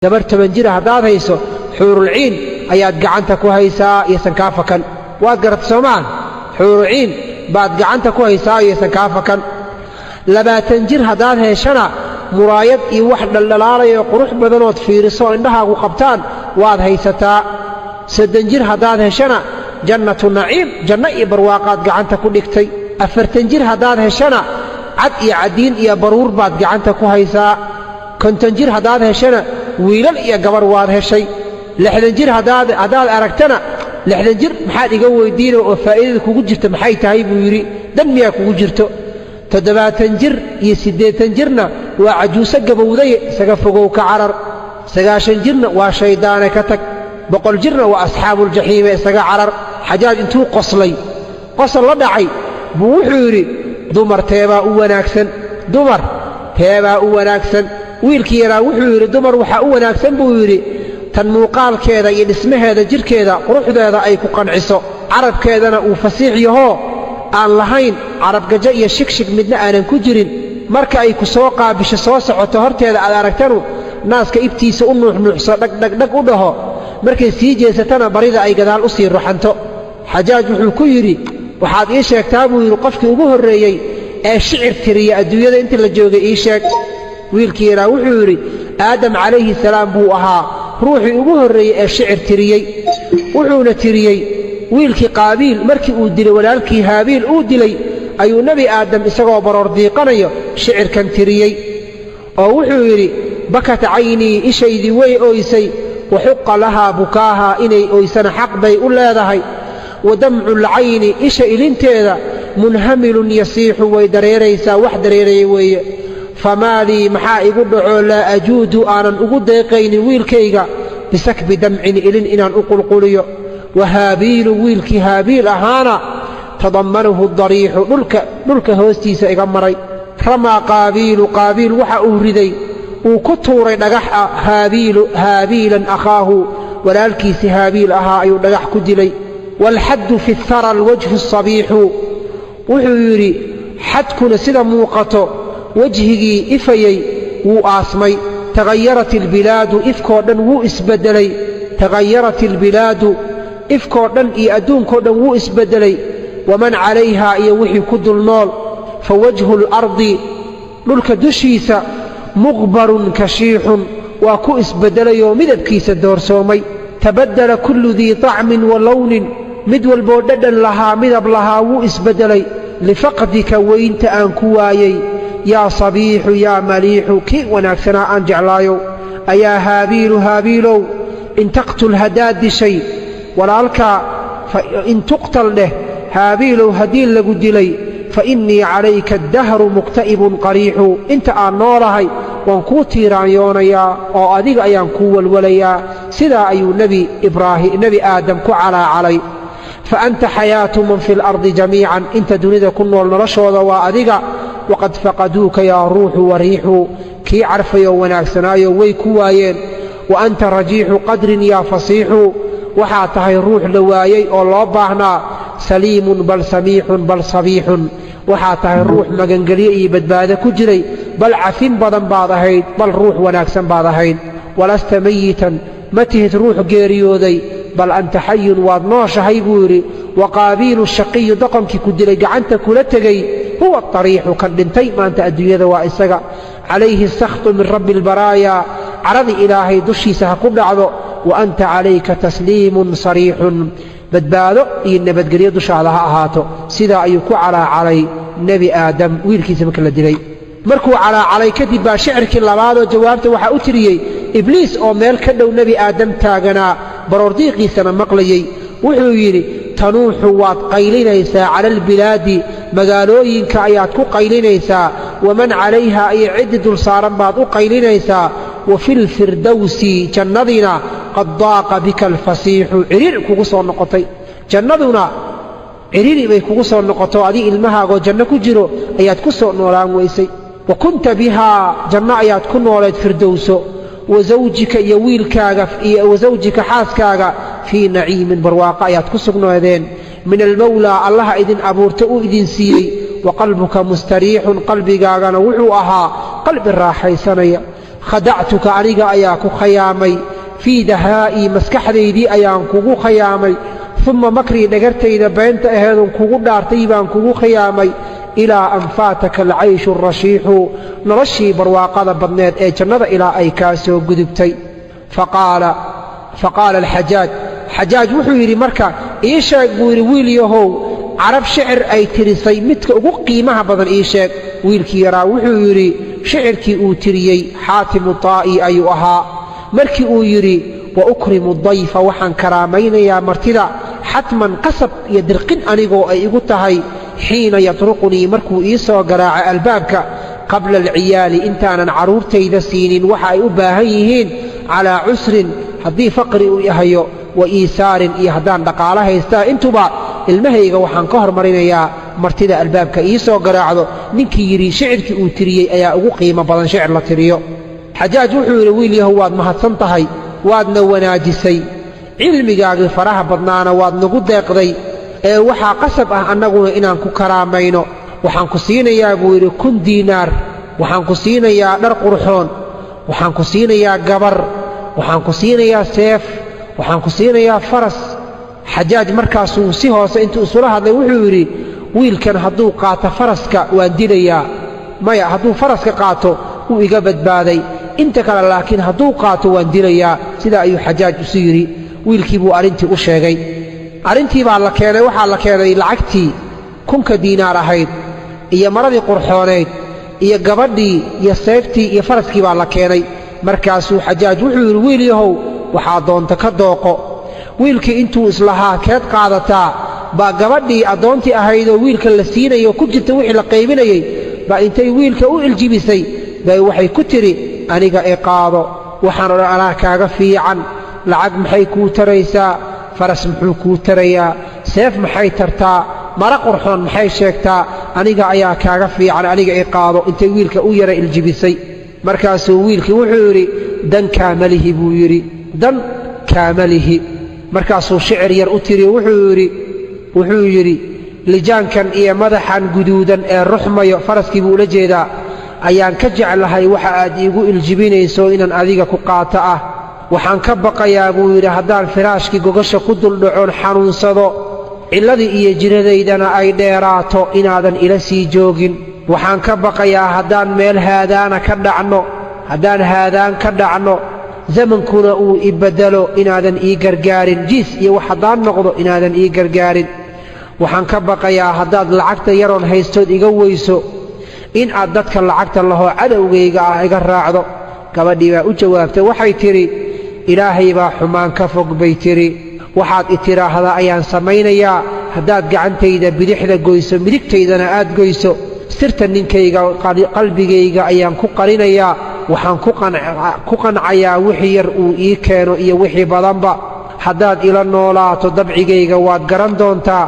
gabar 10 jir haddaad hayso xuurul ciin ayaad gacanta ku haysaa iyasan kaa fakan waad garatay soomaan xuurul ciin baad gacanta ku haysaa iyasan kaa fakan 20 jir haddaad heshana muraayad iyo wax dhaldhalaalaya qurux badanood fiiriso indhahaagu qabtaan waad haysataa 3 jir haddaad heshana jannatu naciim janno iyo barwaaqaad gacanta ku dhigtay 4 jir haddaad heshana cad iyo cadiin iyo baruur baad gacanta ku haysaa 50 jir haddaad heshana wiilal iyo gabar waad heshay 60 jir haddaad aragtana 60 jir maxaad iga weydiinay oo faa'iidada kugu jirta maxay tahay buu yiri dan miyaa kugu jirto 70 jir iyo 80 jirna waa cajuuso gabowday isaga fogow ka carar 90 jirna waa shaydaane ka tag 100 jirna waa asxaabul jahiim isaga carar xajaaj intuu qoslay qosol la dhacay buu wuxuu yiri dumar teebaa u wanaagsan wiilkii yaraa wuxuu yiri dumar waxa u wanaagsan buu yiri tan muuqaalkeeda iyo dhismaheeda jirkeeda quruxdeeda ay ku qanciso carabkeedana uu fasiix yaho aan lahayn carab gaja iyo shigshig midna aanan ku jirin marka ay ku soo qaabisho soo socoto horteeda aad aragtanu naaska ibtiisa u nuuxnuuxso dhag u dhaho markay sii jeesatana barida ay gadaal u sii ruxanto xajaaj wuxuu ku yiri waxaad ii sheegtaa buu yiri qofkii ugu horeeyay ee shicir tiriya adduunyada inta la joogay ii sheeg wiilkii yaraa wuxuu yiri aadam calayhi salaam buu ahaa ruuxii ugu horeeyay ee shicir tiriyay wuxuuna tiriyay wiilkii qaabiil markii uu dilay walaalkii haabiil uu dilay ayuu nabi aadam isagoo baroor diiqanayo shicirkan tiriyay oo wuxuu yiri bakat caynii ishaydii way ooysay waxuqa lahaa bukaaha inay ooysana xaq bay u leedahay wadamcu lcayni isha ilinteeda munhamilun yasiixu way dareeraysaa wax dareeraya weeye famaalii maxaa igu dhaco laa ajuudu aanan ugu deeqaynin wiilkayga bisakbi damcin ilin inaan u qulquliyo wahaabiilu wiilkii haabiil ahaana tadammanahu dariixu dhulka hoostiisa iga maray ramaa qaabiilu qaabiil waxa uu riday uu ku tuuray dhagax haabiilan akhaahu walaalkiisii haabiil ahaa ayuu dhagax ku dilay waalxaddu fi thara alwajhu asabiixu wuxuu yidhi xadkuna sida muuqato wejhigii ifayey wuu aasmay tagayarat ilbilaadu ifkoo dhan wuu isbeddelay tagayarat ilbilaadu ifkoo dhan iyo adduunkoo dhan wuu isbeddelay waman calayhaa iyo wixii ku dul nool fa wajhu lardi dhulka dushiisa muqbarun kashiixun waa ku isbeddelayoo midabkiisa doorsoomay tabaddala kullu dii طacmin wa lownin mid walboo dhadhan lahaa midab lahaa wuu isbeddelay lifaqdika weynta aan ku waayey yaa sabiixu yaa maliixu kii wanaagsanaa aan jeclaayow ayaa haabiilu haabiilow in taqtul haddaad dishay walaalkaa in tuqtal dheh haabiilow haddii lagu dilay fa innii calayka addahru mukta'ibun qariixu inta aan noolahay waan kuu tiiraanyoonayaa oo adiga ayaan kuu walwalayaa sidaa ayuu nebi aadam ku calaacalay fa anta xayaatu man fi lardi jamiican inta dunida ku nool noloshooda waa adiga waqad faqaduuka yaa ruuxu wariixu kii carfayoo wanaagsanaayo way ku waayeen wa anta rajiixu qadrin yaa fasiixu waxaa tahay ruux la waayey oo loo baahnaa saliimun bal samiixun bal sabiixun waxaa tahay ruux magangelyo iyo badbaado ku jiray bal cafin badan baad ahayd bal ruux wanaagsan baad ahayd walasta mayitan ma tihid ruux geeriyooday bal anta xayun waad nooshahay buu yidhi wa qaabiilu shaqiyu doqonkii ku dilay gacanta kula tegey huwa ariixu kan dhintay maanta adduunyada waa isaga calayhi sakhtu min rabbi albaraayaa caradii ilaahay dushiisa ha ku dhacdo wa anta calayka tasliimun sariixun badbaado iyo nabadgelyo dushaada ha ahaato sidaa ayuu ku calaacalay nebi aadam wiilkiisa marka la dilay markuu calaacalay kadib baa shicirkii labaadoo jawaabta waxaa u tiriyey ibliis oo meel ka dhow nebi aadam taaganaa baroordiiqiisana maqlayey wuxuu yidhi tanuuxu waad qaylinaysaa cala albilaadi magaalooyinka ayaad ku qaylinaysaa waman calayha iyo ciddi dul saaran baad u qaylinaysaa wa fi lfirdowsi jannadiina qad daaqa bika alfasiixu ciriiri kugu soo noqotay jannaduna ciriiri bay kugu soo noqoto adii ilmahaagoo janno ku jiro ayaad ku soo noolaan weysay wa kunta bihaa janno ayaad ku noolayd firdowso wasawjika iyo wiilkaaga iyo wasawjika xaaskaaga fii naciimin barwaaqo ayaad ku sugnaadeen min almawlaa allaha idin abuurta uu idin siiyey wa qalbuka mustariixun qalbigaagana wuxuu ahaa qalbi raaxaysanaya khadactuka aniga ayaa ku khayaamay fii dahaa'ii maskaxdaydii ayaan kugu khayaamay uma makrii dhagartayda beenta aheedun kugu dhaartay baan kugu khayaamay ilaa an faataka alcayshu arashiixu noloshii barwaaqada badneed ee jannada ilaa ay kaa soo gudubtay faqaala alxajaaj xajaaj wuxuu yidhi marka ii sheeg buu yidhi wiil yahow carab shicir ay tirisay midka ugu qiimaha badan ii sheeg wiilkii yaraa wuxuu yidhi shicirkii uu tiriyey xaatimu taa'i ayuu ahaa markii uu yidhi wa ukrimu dayfa waxaan karaamaynayaa martida xatman qasab iyo dirqin anigoo ay igu tahay xiina yatruqunii markuu ii soo garaaca albaabka qabla alciyaali intaanan carruurtayda siinin waxa ay u baahan yihiin calaa cusrin haddii faqri uu yahayo wa iisaarin iyo haddaan dhaqaalo haystaa intuba ilmahayga waxaan ka hormarinayaa martida albaabka ii soo garaacdo ninkii yidhi shicirkii uu tiriyey ayaa ugu qiimo badan shicir la tiriyo xajaaj wuxuu yidhi wiil yahow waad mahadsan tahay waadna wanaajisay cilmigaagii faraha badnaana waad nagu deeqday ee waxaa qasab ah annaguna inaan ku karaamayno waxaan ku siinayaa buu yidhi 1,000 diinaar waxaan ku siinayaa dhar qurxoon waxaan ku siinayaa gabar waxaan ku siinayaa seef waxaan ku siinayaa faras xajaaj markaasuu si hoose intuu isula hadlay wuxuu yidhi wiilkan hadduu qaato faraska waan dilayaa maya hadduu faraska qaato wuu iga badbaaday inta kale laakiin hadduu qaato waan dilayaa sidaa ayuu xajaaj isu yidhi wiilkii buu arrintii u sheegay arrintii baa la keenay waxaa la keenay lacagtii 1,000 diinaar ahayd iyo maradii qurxoonayd iyo gabadhii iyo seeftii iyo faraskii baa la keenay markaasuu xajaaj wuxuu yidhi wiil yahow waxaa doonta ka dooqo wiilkii intuu islahaa keed qaadataa baa gabadhii addoontii ahaydoo wiilka la siinayo ku jirta wixii la qaybinayey baa intay wiilka u iljibisay bay waxay ku tidhi aniga i qaado waxaan odhan anaa kaaga fiican lacag maxay kuu taraysaa faras muxuu kuu tarayaa seef maxay tartaa mara qurxoon maxay sheegtaa aniga ayaa kaaga fiican aniga i qaado intay wiilka u yara iljibisay markaasuu wiilkii wuxuu yidhi dan kaamalihi buu yidhi dan kaamalihi markaasuu shicir yar u tiriyo wuxuu yidhi lijaankan iyo madaxan guduudan ee ruxmayo faraskii buu ula jeedaa ayaan ka jeclahay waxa aad iigu iljibinayso inaan adiga ku qaato ah waxaan ka baqayaa buu yidhi haddaan firaashkii gogasha ku duldhacoon xanuunsado cilladii iyo jiradaydana ay dheeraato inaadan ila sii joogin waxaan ka baqayaa haddaan meel haadaan ka dhacno zamankuna uu i beddelo inaadan ii gargaarin jiis iyo wax haddaan noqdo inaadan ii gargaarin waxaan ka baqayaa haddaad lacagta yaroon haystood iga weyso in aad dadka lacagta lahoo cadowgayga ah iga raacdo gabadhii baa u jawaabtay waxay tidhi ilaahay baa xumaan ka fog bay tidhi waxaad i tidhaahdaa ayaan samaynayaa haddaad gacantayda bidixda goyso midigtaydana aad goyso sirta ninkayga qalbigayga ayaan ku qarinayaa waxaan ku qancayaa wixii yar uu ii keeno iyo wixii badanba haddaad ila noolaato dabcigayga waad garan doontaa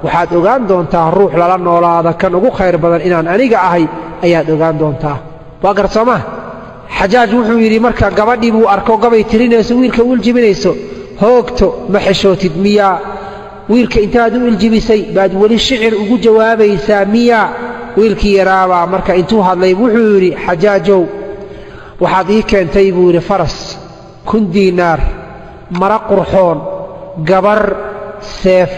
waxaad ogaan doontaa ruux lala noolaada kan ugu khayr badan inaan aniga ahay ayaad ogaan doontaa waa garsoomaa xajaaj wuxuu yidhi marka gabadhii buu arko gabay tirinayso wiilka u iljibinayso hoogto ma xeshootid miyaa wiilka intaad u iljibisay baad weli shicir ugu jawaabaysaa miyaa wiilkii yaraabaa marka intuu hadlay wuxuu yidhi xajaajow waxaad ii keentay buu yidhi faras 1,000 diinaar mara qurxoon gabar seef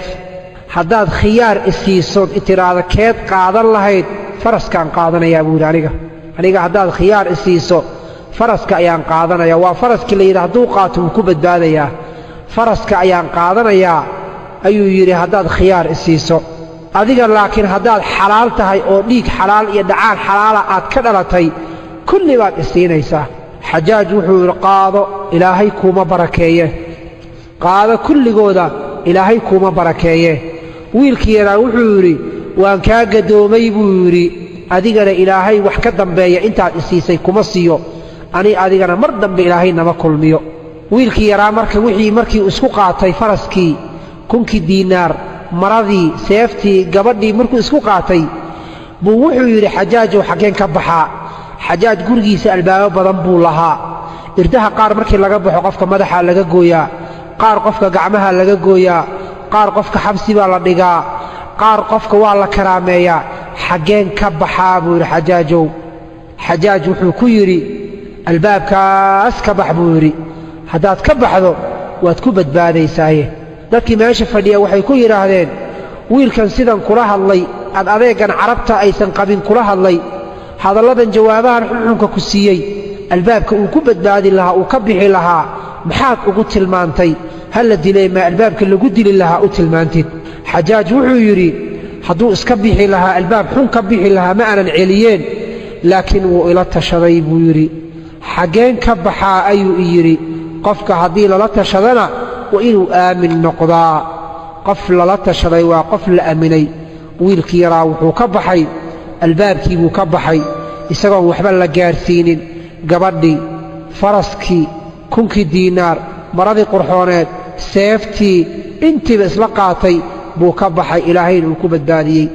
haddaad khiyaar isiisood itiraada keed qaadan lahayd faraskaan qaadanayaa buu yidhi aniga haddaad khiyaar isiiso faraska ayaan qaadanayaa waa faraskii la yidhi hadduu qaato wuu ku badbaadayaa faraska ayaan qaadanayaa ayuu yidhi haddaad khiyaar isiiso adiga laakiin haddaad xalaal tahay oo dhiig xalaal iyo dhacaan xalaala aad ka dhalatay kulli baad isiinaysaa xajaaj wuxuu yidhi qaado ilaahay kuuma barakeeye qaado kulligooda ilaahay kuuma barakeeye wiilkii yaraa wuxuu yidhi waan kaa gadoomay buu yidhi adigana ilaahay wax ka dambeeya intaad isiisay kuma siiyo adigana mar dambe ilaahay nama kulmiyo wiilkii yaraa markii isku qaatay faraskii 1,000 diinaar maradii seeftii gabadhii markuu isku qaatay buu wuxuu yidhi xajaajow xaggeen ka baxaa xajaaj gurigiisa albaabo badan buu lahaa irdaha qaar markii laga baxo qofka madaxa laga gooyaa qaar qofka gacmaha laga gooyaa qaar qofka xabsi baa la dhigaa qaar qofka waa la karaameeyaa xaggeen ka baxaa buu yidhi xajaajow xajaaj wuxuu ku yidhi albaabkaas ka bax buu yidhi haddaad ka baxdo waad ku badbaadaysaaye dadkii meesha fadhiya waxay ku yidhaahdeen wiilkan sidan kula hadlay ad adeegan carabta aysan qabin kula hadlay hadalladan jawaabahan xunxunka ku siiyey albaabka uu ku badbaadi lahaa uu ka bixi lahaa maxaad ugu tilmaantay hal la dilay ma albaabka lagu dili lahaa u tilmaantid xajaaj wuxuu yidhi hadduu iska bixi lahaa albaab xun ka bixi lahaa ma aanan celiyeen laakiin wuu ila tashaday buu yidhi xaggeen ka baxaa ayuu i yidhi qofka haddii lala tashadana waa inuu aamin noqdaa qof lala tashaday waa qof la aaminay wiilkii yaraa wuxuu ka baxay albaabkii buu ka baxay isagoon waxba la gaarsiinin gabadhii faraskii 1,000 diinaar maradii qurxooneed seeftii intiiba isla qaatay buu ka baxay ilaahayna uu ku badbaadiyey